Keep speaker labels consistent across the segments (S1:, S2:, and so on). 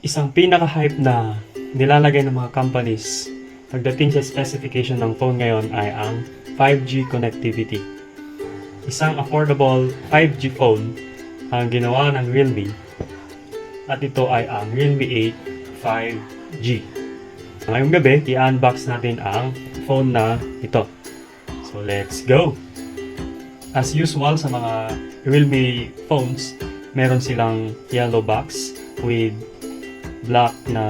S1: Isang pinaka-hype na nilalagay ng mga companies pagdating sa specification ng phone ngayon ay ang 5G connectivity. Isang affordable 5G phone ang ginawa ng Realme at ito ay ang Realme 8 5G. Ngayong gabi, i-unbox natin ang phone na ito. So let's go! As usual sa mga Realme phones, meron silang yellow box with black na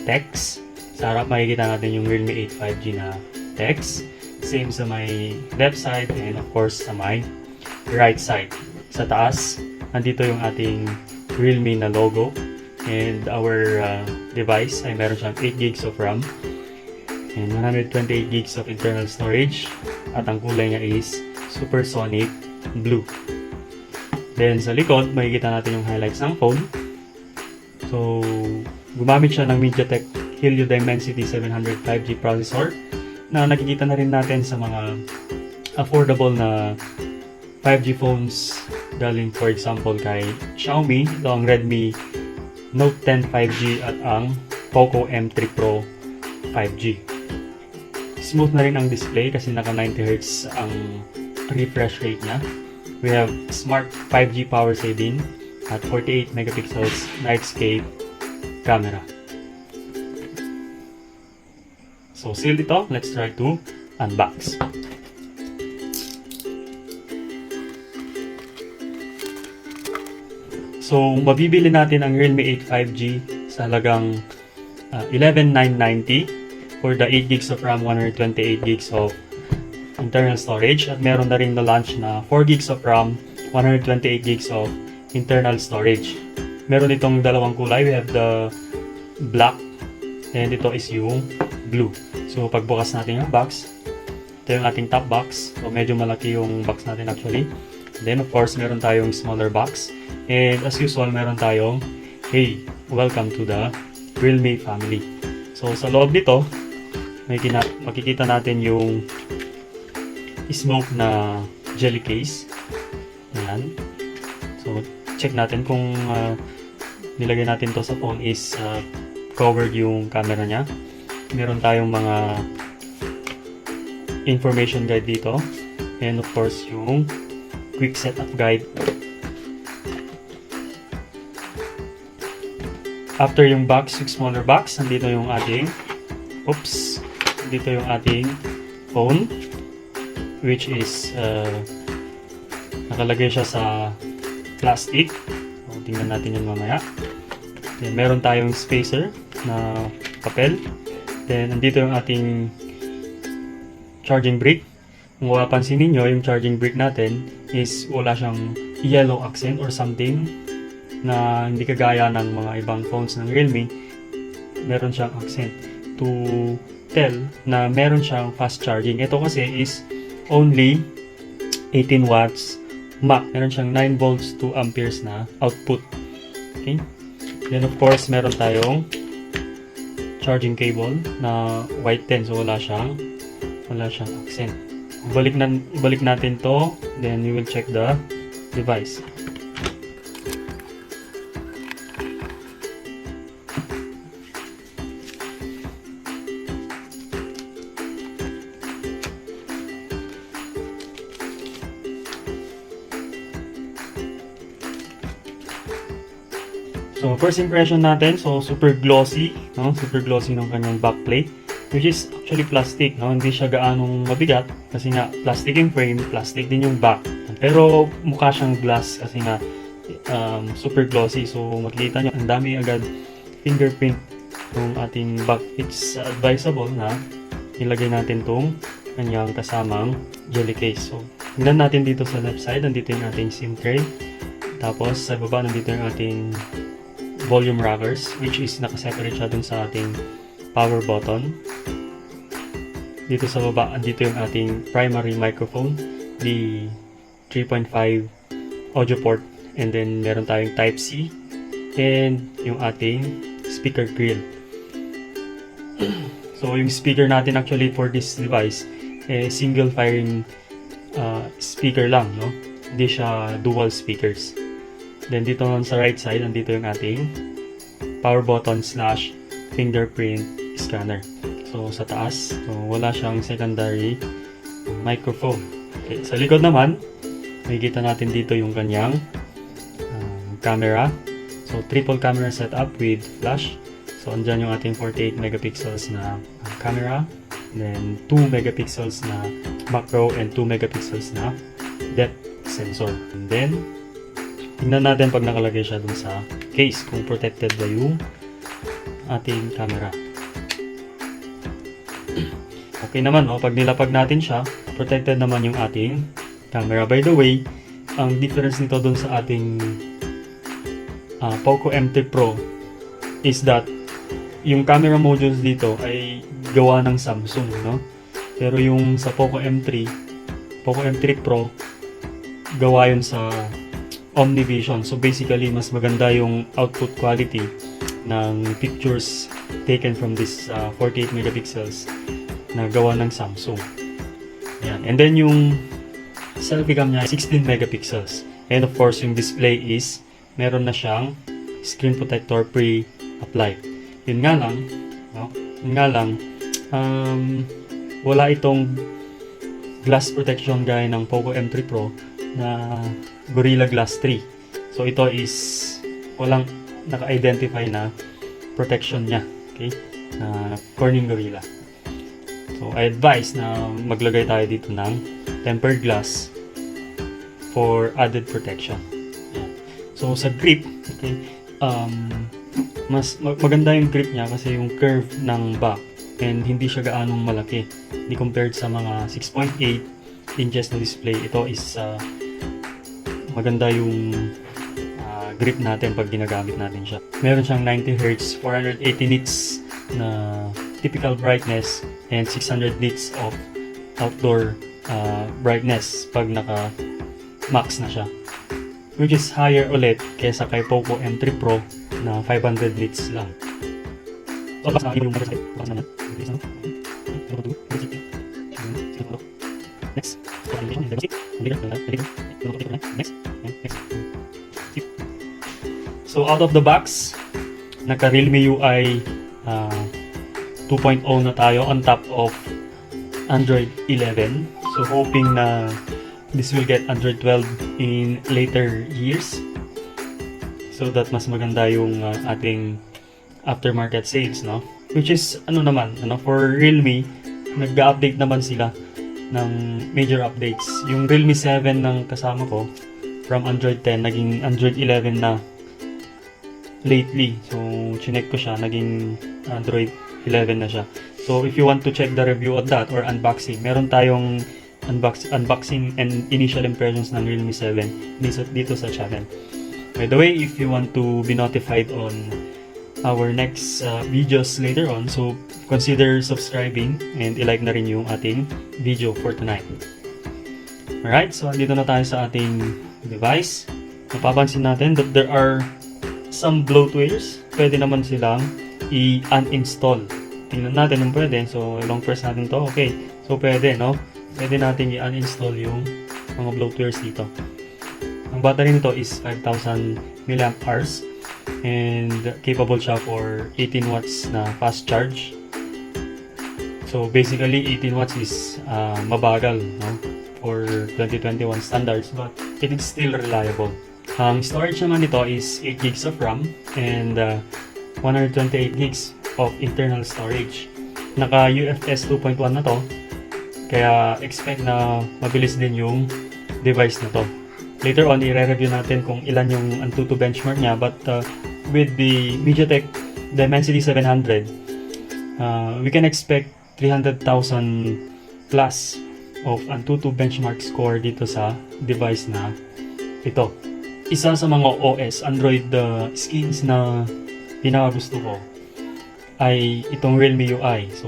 S1: text. Sa harap makikita natin yung Realme 8 5G na text. Same sa may left side and of course sa may right side. Sa taas, andito yung ating Realme na logo. And our device ay meron siyang 8 gigs of RAM and 128 gigs of internal storage. At ang kulay niya is supersonic blue. Then sa likod, makikita natin yung highlights ng phone. So, gumamit siya ng MediaTek Helio Dimensity 700 5G processor na nakikita na rin natin sa mga affordable na 5G phones galing for example kay Xiaomi, ito ang Redmi Note 10 5G at ang Poco M3 Pro 5G. Smooth na rin ang display kasi naka 90Hz ang refresh rate niya. We have smart 5G power saving at 48 megapixels nightscape camera. So sealed ito, let's try to unbox. So mabibili natin ang Realme 8 5G sa halagang 11,990 for the 8 gigs of RAM, 128 gigs of internal storage, at meron na rin na launch na 4 gigs of RAM, 128 gigs of internal storage. Meron itong dalawang kulay. We have the black and ito is yung blue. So pagbukas natin yung box, ito yung ating top box. So medyo malaki yung box natin actually. Then of course meron tayong smaller box. And as usual meron tayong, hey, welcome to the Realme family. So sa loob nito, makikita natin yung smoke na jelly case. Ayan. So check natin kung nilagay natin to sa phone is covered yung camera niya. Meron tayong mga information guide dito. And of course yung quick setup guide. After yung box, yung smaller box, nandito yung ating phone, which is nakalagay siya sa plastic. So, tingnan natin yun mamaya. Then, meron tayong spacer na papel. Then nandito yung ating charging brick. Kung mapapansin niyo, yung charging brick natin is wala siyang yellow accent or something na hindi kagaya ng mga ibang phones ng Realme. Meron siyang accent to tell na meron siyang fast charging. Ito kasi is only 18 watts mAh. Meron siyang 9 volts to amperes na output. Okay? Then of course, meron tayong charging cable na white 10, so wala siyang accent. Ibalik natin to, then we will check the device. So first impression natin, so super glossy, no? Super glossy ng kanyang backplate, which is actually plastic, no? Hindi siya gaanong mabigat kasi nga plastic yung frame, plastic din yung back. Pero mukha siyang glass kasi nga super glossy. So makikita niyo ang dami agad fingerprint ng ating back. It's advisable na ilagay natin tong kanyang kasamang jelly case. So tingnan natin dito sa left side, nandito yung ating SIM tray. Tapos sa baba nandito yung ating volume rockers, which is nakaseparate siya dun sa ating power button. Dito sa baba, andito yung ating primary microphone, the 3.5 audio port, and then meron tayong type C, and yung ating speaker grill. So yung speaker natin actually for this device, single firing speaker lang, no? Hindi siya dual speakers. Then dito sa right side, nandito yung ating power button slash fingerprint scanner. So sa taas, so wala siyang secondary microphone. Okay, sa likod naman, makikita natin dito yung kanyang camera. So triple camera setup with flash. So andyan yung ating 48 megapixels na camera, then 2 megapixels na macro and 2 megapixels na depth sensor. And then tingnan natin pag nakalagay siya dun sa case kung protected ba yung ating camera. Okay naman, no? Pag nilapag natin siya, protected naman yung ating camera. By the way, ang difference nito dun sa ating Poco M3 Pro is that yung camera modules dito ay gawa ng Samsung, no? Pero yung sa Poco M3 Pro, gawa yun sa Omnivision. So basically, mas maganda yung output quality ng pictures taken from this 48 megapixels na gawa ng Samsung. Yan. And then yung selfie cam niya 16 megapixels. And of course, yung display is meron na siyang screen protector pre-applied. Yun nga lang, no? Yun nga lang, wala itong glass protection gaya ng Poco M3 Pro na Gorilla Glass 3. So ito is walang naka-identify na protection niya, okay? Corning Gorilla. So I advise na maglagay tayo dito ng tempered glass for added protection. So sa grip, okay, mas maganda yung grip niya kasi yung curve ng back and hindi siya gaanong malaki. Hindi compared sa mga 6.8 inches na display, ito is maganda yung grip natin pag ginagamit natin siya. Meron siyang 90 Hz, 480 nits na typical brightness and 600 nits of outdoor brightness pag naka max na siya, which is higher ulit kesa kay Poco M3 Pro na 500 nits lang. So, basta yung next. So out of the box, naka Realme UI 2.0 na tayo on top of Android 11. So hoping na this will get Android 12 in later years, so that mas maganda yung ating aftermarket sales, no? Which is for Realme, nag-update naman sila ng major updates. Yung Realme 7 ng kasama ko from Android 10 naging Android 11 na lately. So chinek ko siya, naging Android 11 na siya. So if you want to check the review of that or unboxing, meron tayong unboxing and initial impressions ng Realme 7 dito sa channel. By the way, if you want to be notified on our next videos later on, so consider subscribing and i-like na rin yung ating video for tonight. Alright, so dito na tayo sa ating device. Mapapansin natin that there are some bloatwares. Pwede naman silang i-uninstall. Tingnan natin kung pwede. So long press natin to. Okay, so pwede, no? Pwede natin i-uninstall yung mga bloatwares dito. Ang battery nito is 5,000 mAh and capable siya for 18 watts na fast charge. So basically 18 watts is mabagal, no, for 2021 standards, but it is still reliable. Ang storage naman nito is 8 gigs of RAM and 128 gigs of internal storage. Naka UFS 2.1 na to, kaya expect na mabilis din yung device na to. Later on, i-review natin kung ilan yung Antutu benchmark niya, but with the MediaTek Dimensity 700, we can expect 300,000 plus of Antutu benchmark score dito sa device na ito. Isa sa mga OS Android skins na pinakagusto ko ay itong Realme UI. So,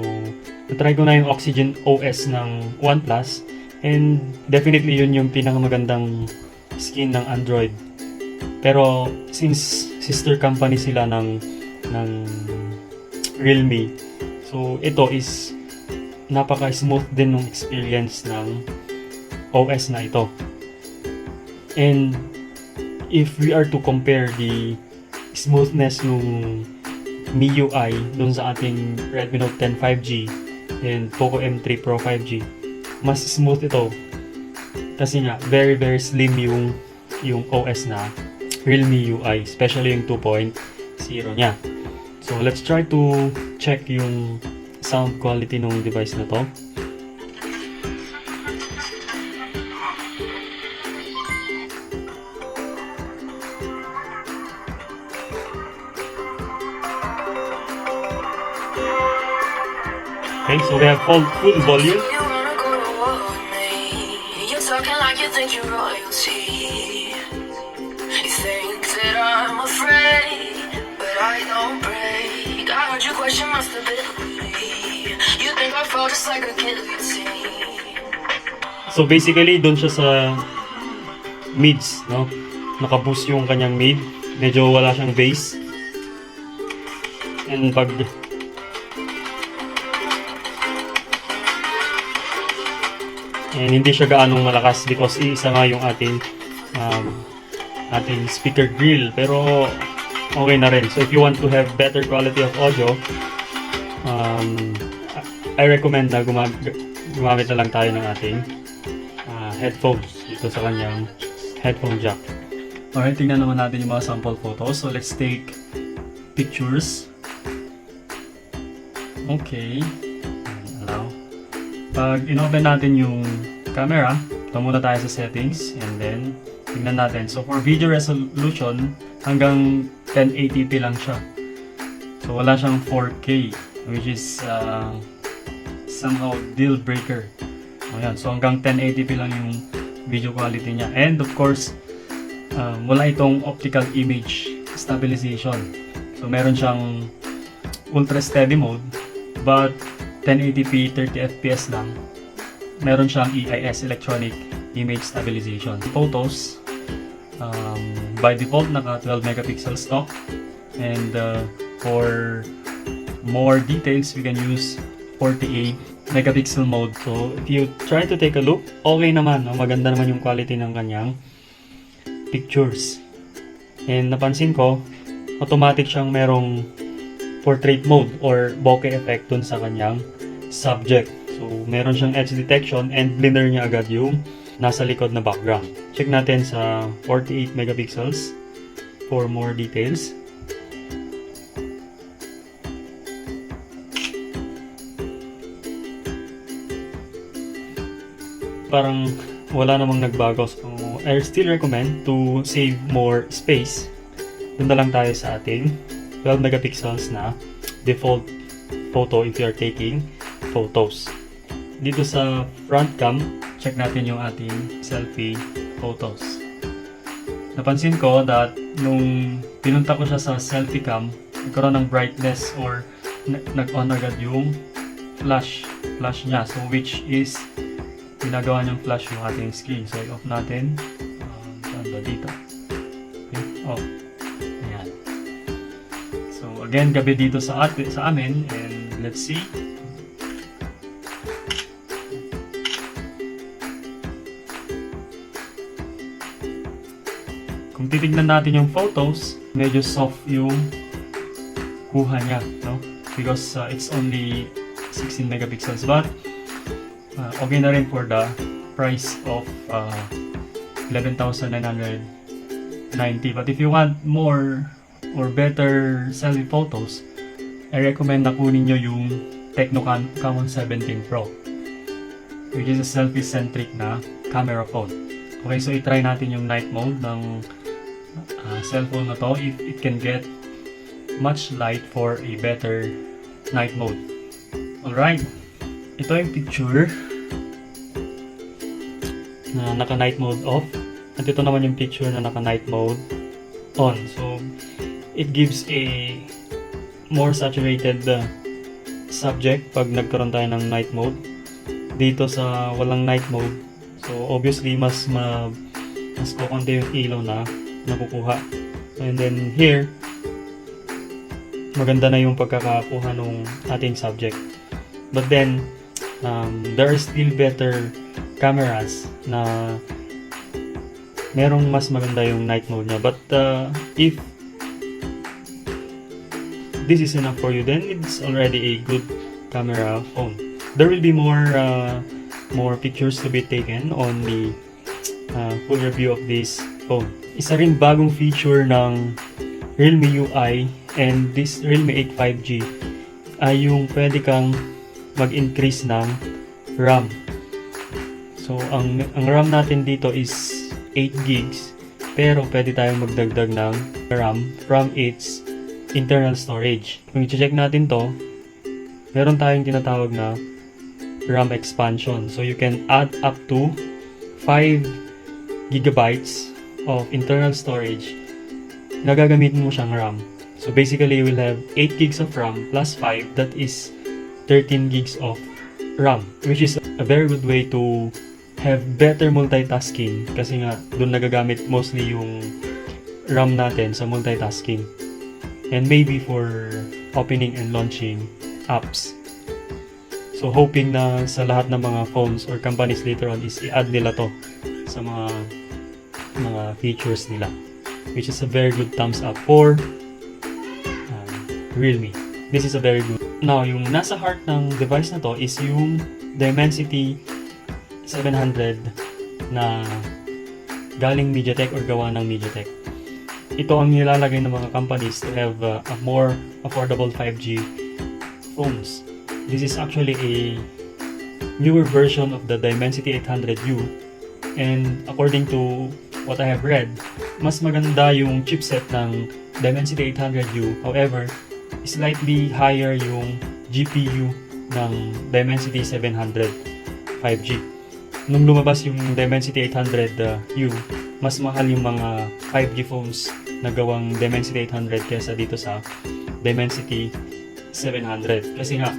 S1: natry ko na yung Oxygen OS ng OnePlus and definitely yun yung pinakamagandang skin ng Android. Pero since sister company sila ng Realme, so ito is napaka-smooth din ng experience ng OS na ito. And if we are to compare the smoothness ng MIUI dun sa ating Redmi Note 10 5G and Poco M3 Pro 5G. Mas smooth ito kasi nga very slim yung OS na Realme UI, especially yung 2.0 niya. So let's try to check yung sound quality ng device na to. Okay, so we have full volume.
S2: Talking like you think you're royalty. You think that I'm afraid, but I don't break. I heard your question, my stability. You think I fall just like a guillotine.
S1: So basically, doon siya sa mids, no? Naka-boost yung kanyang mid. Medyo wala siyang bass. And pag hindi siya gaanong malakas because isa nga yung ating speaker grill, pero okay na rin. So if you want to have better quality of audio, I recommend na gumamit na lang tayo ng ating headphones dito sa kanyang headphone jack. Alright, tingnan naman natin yung mga sample photos. So let's take pictures. Okay. Allow. Pag in-open natin yung camera, ito muna tayo sa settings and then tingnan natin. So for video resolution, hanggang 1080p lang siya. So wala siyang 4K, which is somehow deal breaker. Ayan, so hanggang 1080p lang yung video quality niya. And of course, wala itong optical image stabilization. So meron siyang ultra steady mode, but 1080p 30fps lang. Meron siyang EIS, electronic image stabilization. Photos, by default naka 12 megapixel stock, and for more details we can use 48 megapixel mode. So if you try to take a look, okay naman, no? Maganda naman yung quality ng kanyang pictures. And napansin ko, automatic siyang merong portrait mode or bokeh effect dun sa kanyang subject. So meron siyang edge detection and blur niya agad yung nasa likod na background. Check natin sa 48 megapixels for more details. Parang wala namang nagbago. So I still recommend to save more space. Doon na lang tayo sa ating 12 megapixels na default photo if you are taking photos. Dito sa front cam, check natin yung ating selfie photos. Napansin ko that nung pinunta ko siya sa selfie cam, nagkaroon ng brightness or nag-on agad yung flash niya. So which is ginagawa niyang flash yung ating screen. So i-off natin. Saan ba dito? Okay, off. Ayan. So again, gabi dito sa amin, and let's see. Kung titignan natin yung photos, medyo soft yung kuha niya, no? Because it's only 16 megapixels, but okay na rin for the price of 11,990. But if you want more or better selfie photos, I recommend na kunin nyo yung Camon 17 Pro, which is a selfie-centric na camera phone. Okay, so i-try natin yung night mode ng cellphone na to if it can get much light for a better night mode. Alright, ito yung picture na naka night mode off, at ito naman yung picture na naka night mode on. So it gives a more saturated subject pag nagkaroon tayo ng night mode. Dito sa walang night mode, so obviously mas kukunti yung ilaw na nakukuha. And then here, maganda na yung pagkakakuha ng ating subject. But then there are still better cameras na merong mas maganda yung night mode niya. But if this is enough for you, then it's already a good camera phone. There will be more pictures to be taken on the full review of this phone. Isa ring bagong feature ng Realme UI and this Realme 8 5G ay yung pwede kang mag-increase ng RAM. So ang RAM natin dito is 8 gigs, pero pwede tayong magdagdag ng RAM from its internal storage. Kung i-check natin to, meron tayong tinatawag na RAM expansion. So you can add up to 5 gigabytes of internal storage na gagamitin mo siyang RAM. So basically, you will have 8 gigs of RAM plus 5, that is 13 gigs of RAM, which is a very good way to have better multitasking kasi nga doon nagagamit mostly yung RAM natin sa multitasking and maybe for opening and launching apps. So hoping na sa lahat ng mga phones or companies later on is i-add nila to sa mga features nila, which is a very good thumbs up for Realme. This is a very good. Now, yung nasa heart ng device na to is yung Dimensity 700 na galing MediaTek or gawa ng MediaTek. Ito ang nilalagay ng mga companies to have a more affordable 5G phones. This is actually a newer version of the Dimensity 800U, and according to what I have read, mas maganda yung chipset ng Dimensity 800U. However, slightly higher yung GPU ng Dimensity 700 5G. Nung lumabas yung Dimensity 800U, mas mahal yung mga 5G phones na gawang Dimensity 800 kesa dito sa Dimensity 700. Kasi nga,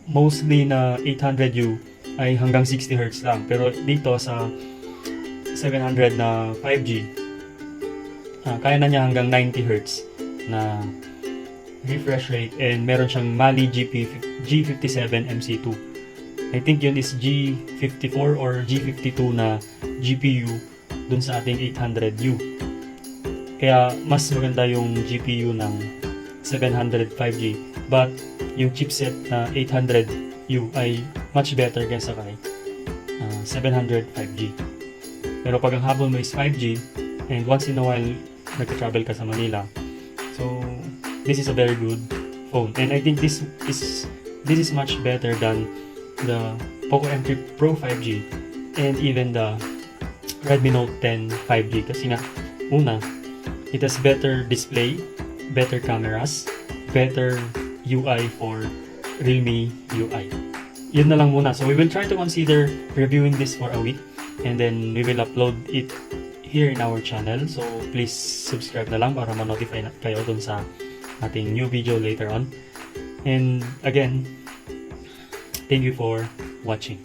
S1: mostly na 800U ay hanggang 60Hz lang. Pero dito sa 700 na 5G, kaya na niya hanggang 90Hz na refresh rate, and meron siyang Mali G57 MC2. I think yun is G54 or G52 na GPU dun sa ating 800U. Kaya mas maganda yung GPU ng 700 5G, but yung chipset na 800U ay much better kaysa kay 700 5G. Pero pag ang habol mo is 5G and once in a while nagka-travel ka sa Manila, so this is a very good phone, and I think this is much better than the Poco M3 Pro 5G and even the Redmi Note 10 5G. Kasi nga, una, it has better display, better cameras, better UI for Realme UI. Yun na lang muna. So we will try to consider reviewing this for a week, and then we will upload it here in our channel. So please subscribe na lang para ma-notify na kayo dun sa ating new video later on. And again, thank you for watching.